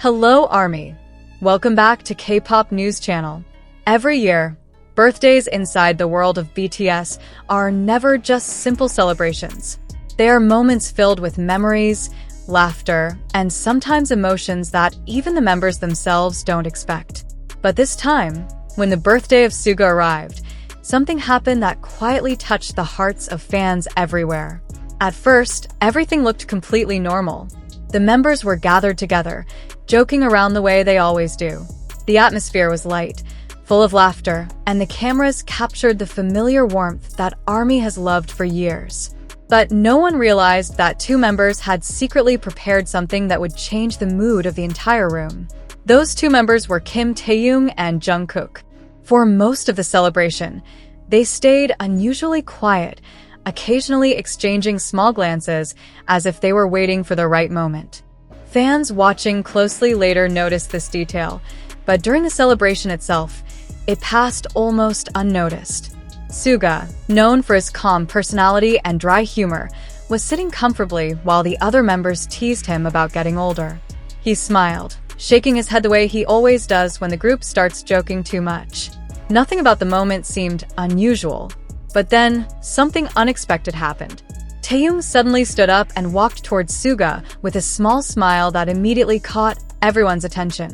Hello, ARMY! Welcome back to K-pop News Channel. Every year, birthdays inside the world of BTS are never just simple celebrations. They are moments filled with memories, laughter, and sometimes emotions that even the members themselves don't expect. But this time, when the birthday of Suga arrived, something happened that quietly touched the hearts of fans everywhere. At first, everything looked completely normal. The members were gathered together, joking around the way they always do. The atmosphere was light, full of laughter, and the cameras captured the familiar warmth that ARMY has loved for years. But no one realized that two members had secretly prepared something that would change the mood of the entire room. Those two members were Kim Taehyung and Jungkook. For most of the celebration, they stayed unusually quiet, occasionally exchanging small glances as if they were waiting for the right moment. Fans watching closely later noticed this detail, but during the celebration itself, it passed almost unnoticed. Suga, known for his calm personality and dry humor, was sitting comfortably while the other members teased him about getting older. He smiled, shaking his head the way he always does when the group starts joking too much. Nothing about the moment seemed unusual, but then something unexpected happened. Taehyung suddenly stood up and walked towards Suga with a small smile that immediately caught everyone's attention.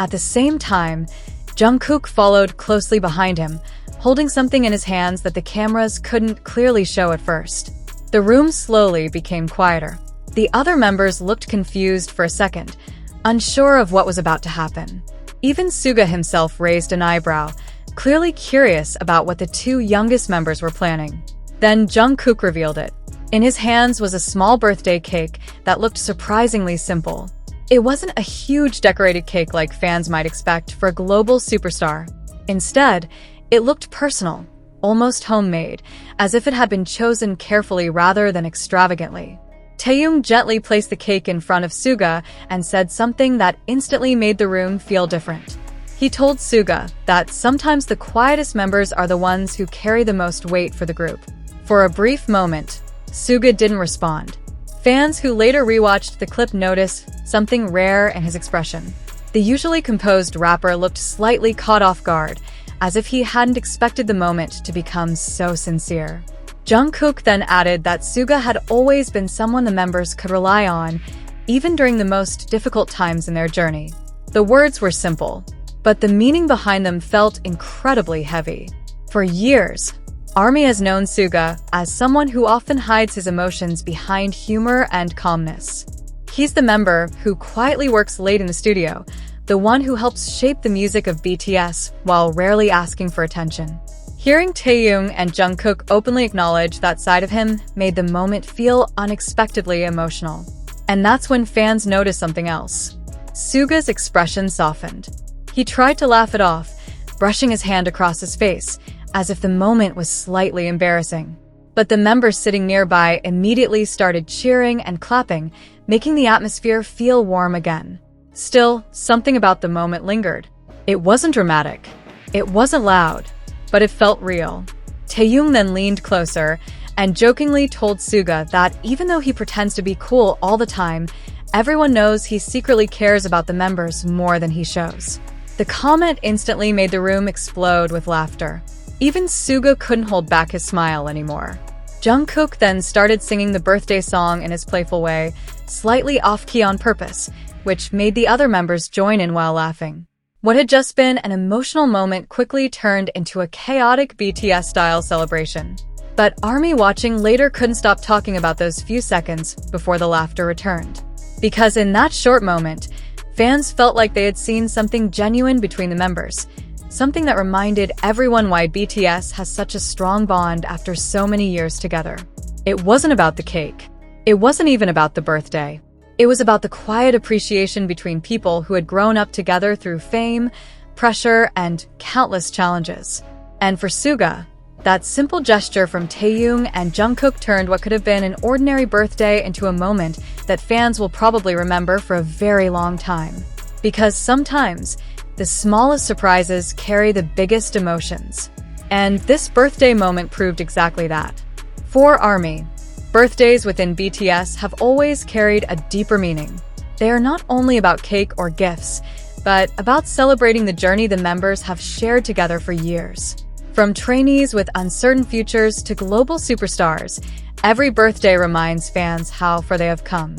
At the same time, Jungkook followed closely behind him, holding something in his hands that the cameras couldn't clearly show at first. The room slowly became quieter. The other members looked confused for a second, unsure of what was about to happen. Even Suga himself raised an eyebrow, clearly curious about what the two youngest members were planning. Then Jungkook revealed it. In his hands was a small birthday cake that looked surprisingly simple. It wasn't a huge decorated cake like fans might expect for a global superstar. Instead, it looked personal, almost homemade, as if it had been chosen carefully rather than extravagantly. Taehyung gently placed the cake in front of Suga and said something that instantly made the room feel different. He told Suga that sometimes the quietest members are the ones who carry the most weight for the group. For a brief moment, Suga didn't respond. Fans who later rewatched the clip noticed something rare in his expression. The usually composed rapper looked slightly caught off guard, as if he hadn't expected the moment to become so sincere. Jungkook then added that Suga had always been someone the members could rely on, even during the most difficult times in their journey. The words were simple, but the meaning behind them felt incredibly heavy. For years, ARMY has known Suga as someone who often hides his emotions behind humor and calmness. He's the member who quietly works late in the studio, the one who helps shape the music of BTS while rarely asking for attention. Hearing Taehyung and Jungkook openly acknowledge that side of him made the moment feel unexpectedly emotional. And that's when fans noticed something else. Suga's expression softened. He tried to laugh it off, brushing his hand across his face, as if the moment was slightly embarrassing. But the members sitting nearby immediately started cheering and clapping, making the atmosphere feel warm again. Still, something about the moment lingered. It wasn't dramatic. It wasn't loud, but it felt real. Taehyung then leaned closer and jokingly told Suga that even though he pretends to be cool all the time, everyone knows he secretly cares about the members more than he shows. The comment instantly made the room explode with laughter. Even Suga couldn't hold back his smile anymore. Jungkook then started singing the birthday song in his playful way, slightly off-key on purpose, which made the other members join in while laughing. What had just been an emotional moment quickly turned into a chaotic BTS-style celebration. But ARMY watching later couldn't stop talking about those few seconds before the laughter returned. Because in that short moment, fans felt like they had seen something genuine between the members, something that reminded everyone why BTS has such a strong bond after so many years together. It wasn't about the cake. It wasn't even about the birthday. It was about the quiet appreciation between people who had grown up together through fame, pressure, and countless challenges. And for Suga, that simple gesture from Taehyung and Jungkook turned what could have been an ordinary birthday into a moment that fans will probably remember for a very long time. Because sometimes, the smallest surprises carry the biggest emotions. And this birthday moment proved exactly that. For ARMY, birthdays within BTS have always carried a deeper meaning. They are not only about cake or gifts, but about celebrating the journey the members have shared together for years. From trainees with uncertain futures to global superstars, every birthday reminds fans how far they have come.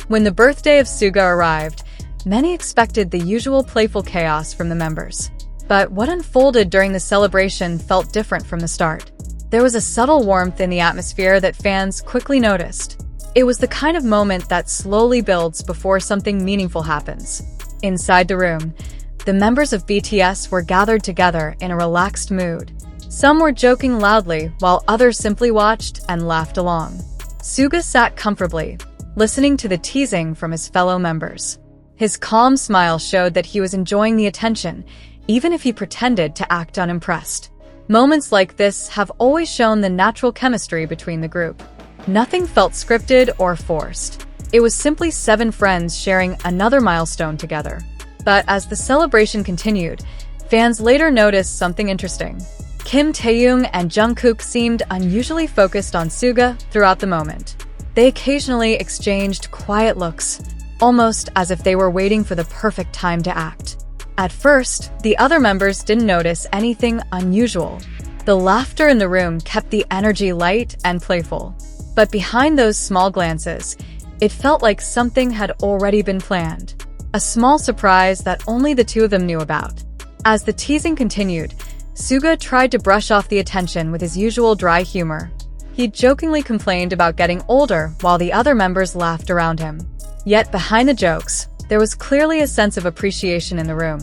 When the birthday of Suga arrived, many expected the usual playful chaos from the members. But what unfolded during the celebration felt different from the start. There was a subtle warmth in the atmosphere that fans quickly noticed. It was the kind of moment that slowly builds before something meaningful happens. Inside the room, the members of BTS were gathered together in a relaxed mood. Some were joking loudly, while others simply watched and laughed along. Suga sat comfortably, listening to the teasing from his fellow members. His calm smile showed that he was enjoying the attention, even if he pretended to act unimpressed. Moments like this have always shown the natural chemistry between the group. Nothing felt scripted or forced. It was simply 7 friends sharing another milestone together. But as the celebration continued, fans later noticed something interesting. Kim Taehyung and Jungkook seemed unusually focused on Suga throughout the moment. They occasionally exchanged quiet looks, almost as if they were waiting for the perfect time to act. At first, the other members didn't notice anything unusual. The laughter in the room kept the energy light and playful. But behind those small glances, it felt like something had already been planned. A small surprise that only the two of them knew about. As the teasing continued, Suga tried to brush off the attention with his usual dry humor. He jokingly complained about getting older while the other members laughed around him. Yet behind the jokes, there was clearly a sense of appreciation in the room.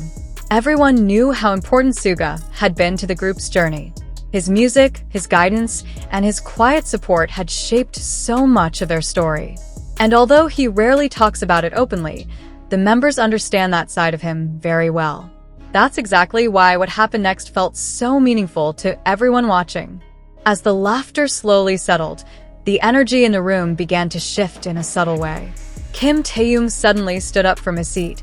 Everyone knew how important Suga had been to the group's journey. His music, his guidance, and his quiet support had shaped so much of their story. And although he rarely talks about it openly, the members understand that side of him very well. That's exactly why what happened next felt so meaningful to everyone watching. As the laughter slowly settled, the energy in the room began to shift in a subtle way. Kim Taehyung suddenly stood up from his seat,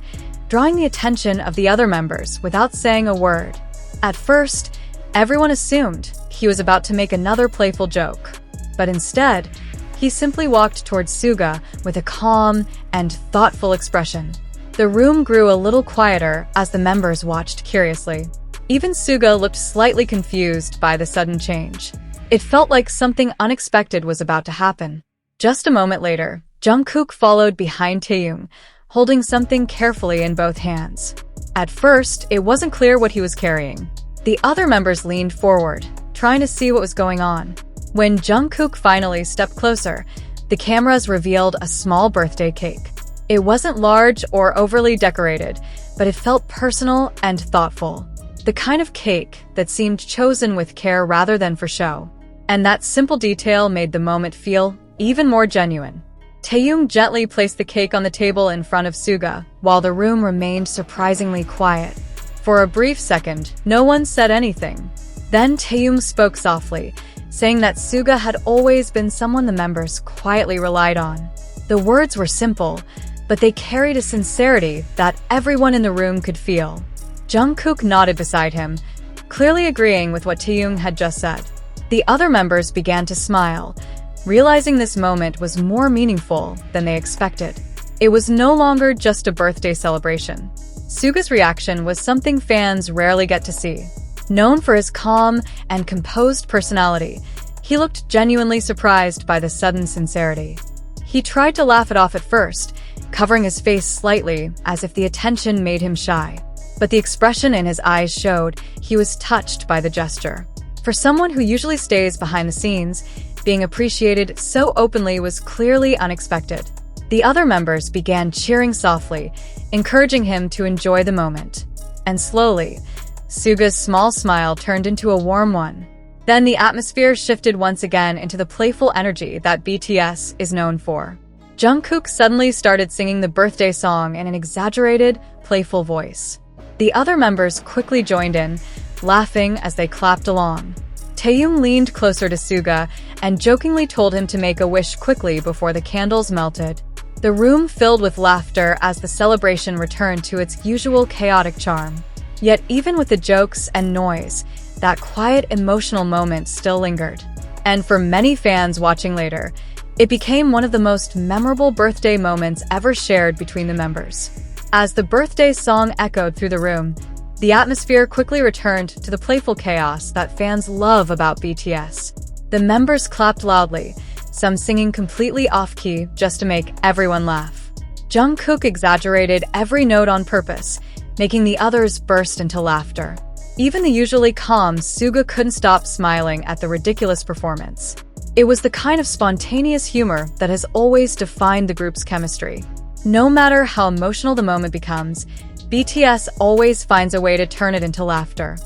drawing the attention of the other members without saying a word. At first, everyone assumed he was about to make another playful joke. But instead, he simply walked towards Suga with a calm and thoughtful expression. The room grew a little quieter as the members watched curiously. Even Suga looked slightly confused by the sudden change. It felt like something unexpected was about to happen. Just a moment later, Jungkook followed behind Taehyung, holding something carefully in both hands. At first, it wasn't clear what he was carrying. The other members leaned forward, trying to see what was going on. When Jungkook finally stepped closer, the cameras revealed a small birthday cake. It wasn't large or overly decorated, but it felt personal and thoughtful. The kind of cake that seemed chosen with care rather than for show. And that simple detail made the moment feel even more genuine. Taehyung gently placed the cake on the table in front of Suga, while the room remained surprisingly quiet. For a brief second, no one said anything. Then Taehyung spoke softly, saying that Suga had always been someone the members quietly relied on. The words were simple, but they carried a sincerity that everyone in the room could feel. Jungkook nodded beside him, clearly agreeing with what Taehyung had just said. The other members began to smile, realizing this moment was more meaningful than they expected. It was no longer just a birthday celebration. Suga's reaction was something fans rarely get to see. Known for his calm and composed personality, he looked genuinely surprised by the sudden sincerity. He tried to laugh it off at first, covering his face slightly as if the attention made him shy. But the expression in his eyes showed he was touched by the gesture. For someone who usually stays behind the scenes, being appreciated so openly was clearly unexpected. The other members began cheering softly, encouraging him to enjoy the moment. And slowly, Suga's small smile turned into a warm one. Then the atmosphere shifted once again into the playful energy that BTS is known for. Jungkook suddenly started singing the birthday song in an exaggerated, playful voice. The other members quickly joined in, laughing as they clapped along. Taehyung leaned closer to Suga and jokingly told him to make a wish quickly before the candles melted. The room filled with laughter as the celebration returned to its usual chaotic charm. Yet even with the jokes and noise, that quiet, emotional moment still lingered. And for many fans watching later, It became one of the most memorable birthday moments ever shared between the members. As the birthday song echoed through the room, the atmosphere quickly returned to the playful chaos that fans love about BTS. The members clapped loudly, some singing completely off-key just to make everyone laugh. Jungkook exaggerated every note on purpose, making the others burst into laughter. Even the usually calm Suga couldn't stop smiling at the ridiculous performance. It was the kind of spontaneous humor that has always defined the group's chemistry. No matter how emotional the moment becomes, BTS always finds a way to turn it into laughter.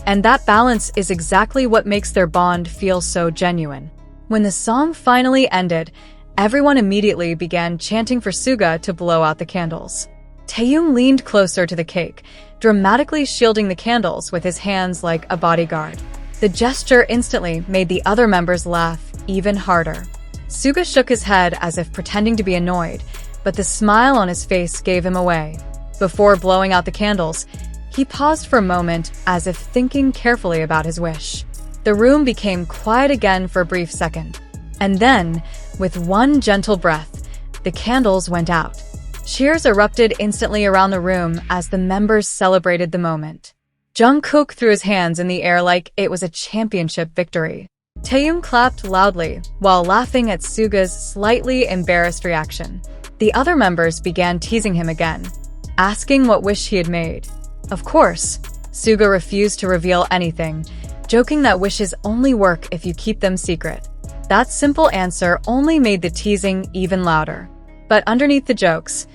And that balance is exactly what makes their bond feel so genuine. When the song finally ended, everyone immediately began chanting for Suga to blow out the candles. Taehyung leaned closer to the cake, dramatically shielding the candles with his hands like a bodyguard. The gesture instantly made the other members laugh even harder. Suga shook his head as if pretending to be annoyed, but the smile on his face gave him away. Before blowing out the candles, he paused for a moment as if thinking carefully about his wish. The room became quiet again for a brief second. And then, with one gentle breath, the candles went out. Cheers erupted instantly around the room as the members celebrated the moment. Jungkook threw his hands in the air like it was a championship victory. Taehyung clapped loudly while laughing at Suga's slightly embarrassed reaction. The other members began teasing him again, asking what wish he had made. Of course, Suga refused to reveal anything, joking that wishes only work if you keep them secret. That simple answer only made the teasing even louder. But underneath the jokes,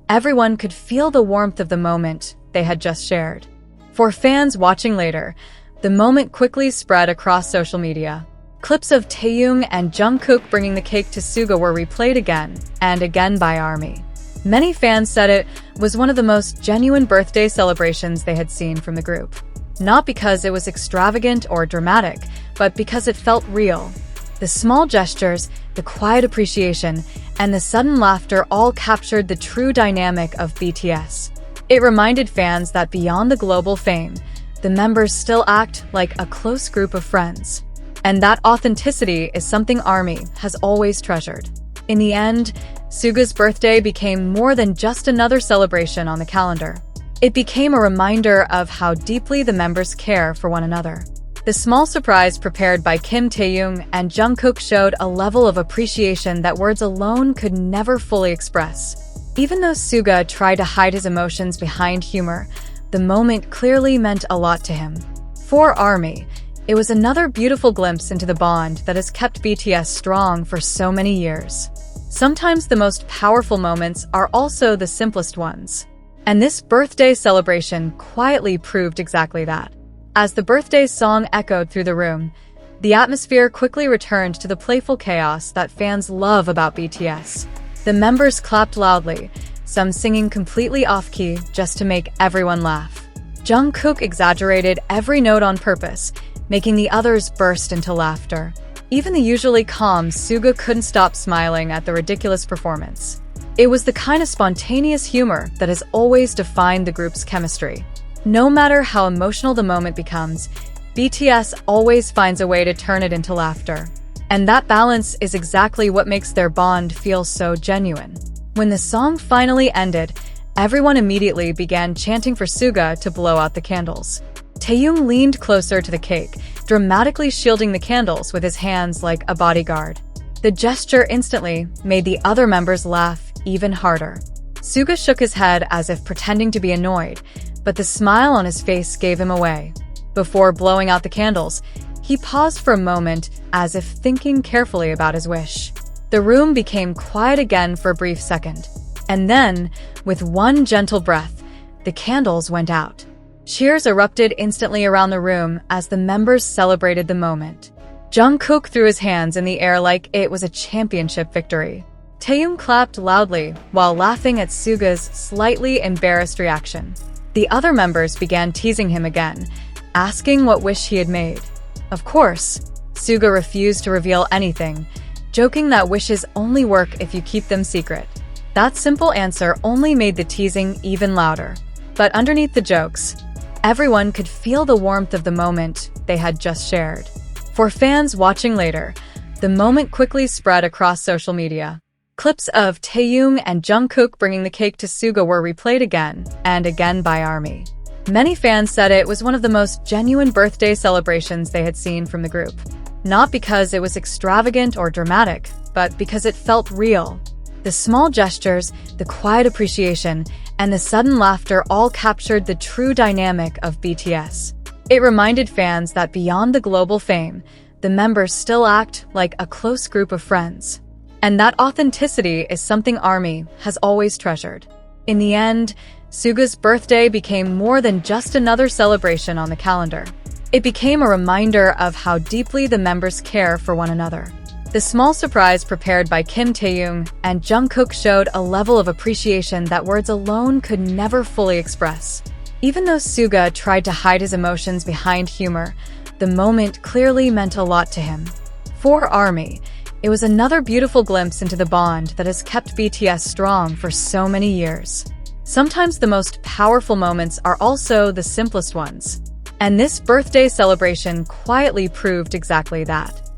everyone could feel the warmth of the moment they had just shared. For fans watching later, the moment quickly spread across social media. Clips of Taehyung and Jungkook bringing the cake to Suga were replayed again and again by ARMY. Many fans said it was one of the most genuine birthday celebrations they had seen from the group. Not because it was extravagant or dramatic, but because it felt real. The small gestures, the quiet appreciation, and the sudden laughter all captured the true dynamic of BTS. It reminded fans that beyond the global fame, the members still act like a close group of friends. And that authenticity is something ARMY has always treasured. In the end, Suga's birthday became more than just another celebration on the calendar. It became a reminder of how deeply the members care for one another. The small surprise prepared by Kim Taehyung and Jungkook showed a level of appreciation that words alone could never fully express. Even though Suga tried to hide his emotions behind humor, the moment clearly meant a lot to him. For ARMY, it was another beautiful glimpse into the bond that has kept BTS strong for so many years. Sometimes the most powerful moments are also the simplest ones. And this birthday celebration quietly proved exactly that. As the birthday song echoed through the room, the atmosphere quickly returned to the playful chaos that fans love about BTS. The members clapped loudly, some singing completely off-key just to make everyone laugh. Jungkook exaggerated every note on purpose, making the others burst into laughter. Even the usually calm Suga couldn't stop smiling at the ridiculous performance. It was the kind of spontaneous humor that has always defined the group's chemistry. No matter how emotional the moment becomes, BTS always finds a way to turn it into laughter. And that balance is exactly what makes their bond feel so genuine. When the song finally ended, everyone immediately began chanting for Suga to blow out the candles. Taehyung leaned closer to the cake, dramatically shielding the candles with his hands like a bodyguard. The gesture instantly made the other members laugh even harder. Suga shook his head as if pretending to be annoyed, but the smile on his face gave him away. Before blowing out the candles, he paused for a moment as if thinking carefully about his wish. The room became quiet again for a brief second. And then, with one gentle breath, the candles went out. Cheers erupted instantly around the room as the members celebrated the moment. Jungkook threw his hands in the air like it was a championship victory. Taehyung clapped loudly while laughing at Suga's slightly embarrassed reaction. The other members began teasing him again, asking what wish he had made. Of course, Suga refused to reveal anything, joking that wishes only work if you keep them secret. That simple answer only made the teasing even louder. But underneath the jokes, everyone could feel the warmth of the moment they had just shared. For fans watching later, The moment quickly spread across social media. Clips of Taehyung and Jungkook bringing the cake to Suga were replayed again and again by ARMY. Many fans said it was one of the most genuine birthday celebrations they had seen from the group. Not because it was extravagant or dramatic, but because it felt real. The small gestures, the quiet appreciation, and the sudden laughter all captured the true dynamic of BTS. It reminded fans that beyond the global fame, the members still act like a close group of friends. And that authenticity is something ARMY has always treasured. In the end, Suga's birthday became more than just another celebration on the calendar. It became a reminder of how deeply the members care for one another. The small surprise prepared by Kim Taehyung and Jungkook showed a level of appreciation that words alone could never fully express. Even though Suga tried to hide his emotions behind humor, the moment clearly meant a lot to him. For ARMY, it was another beautiful glimpse into the bond that has kept BTS strong for so many years. Sometimes the most powerful moments are also the simplest ones. And this birthday celebration quietly proved exactly that.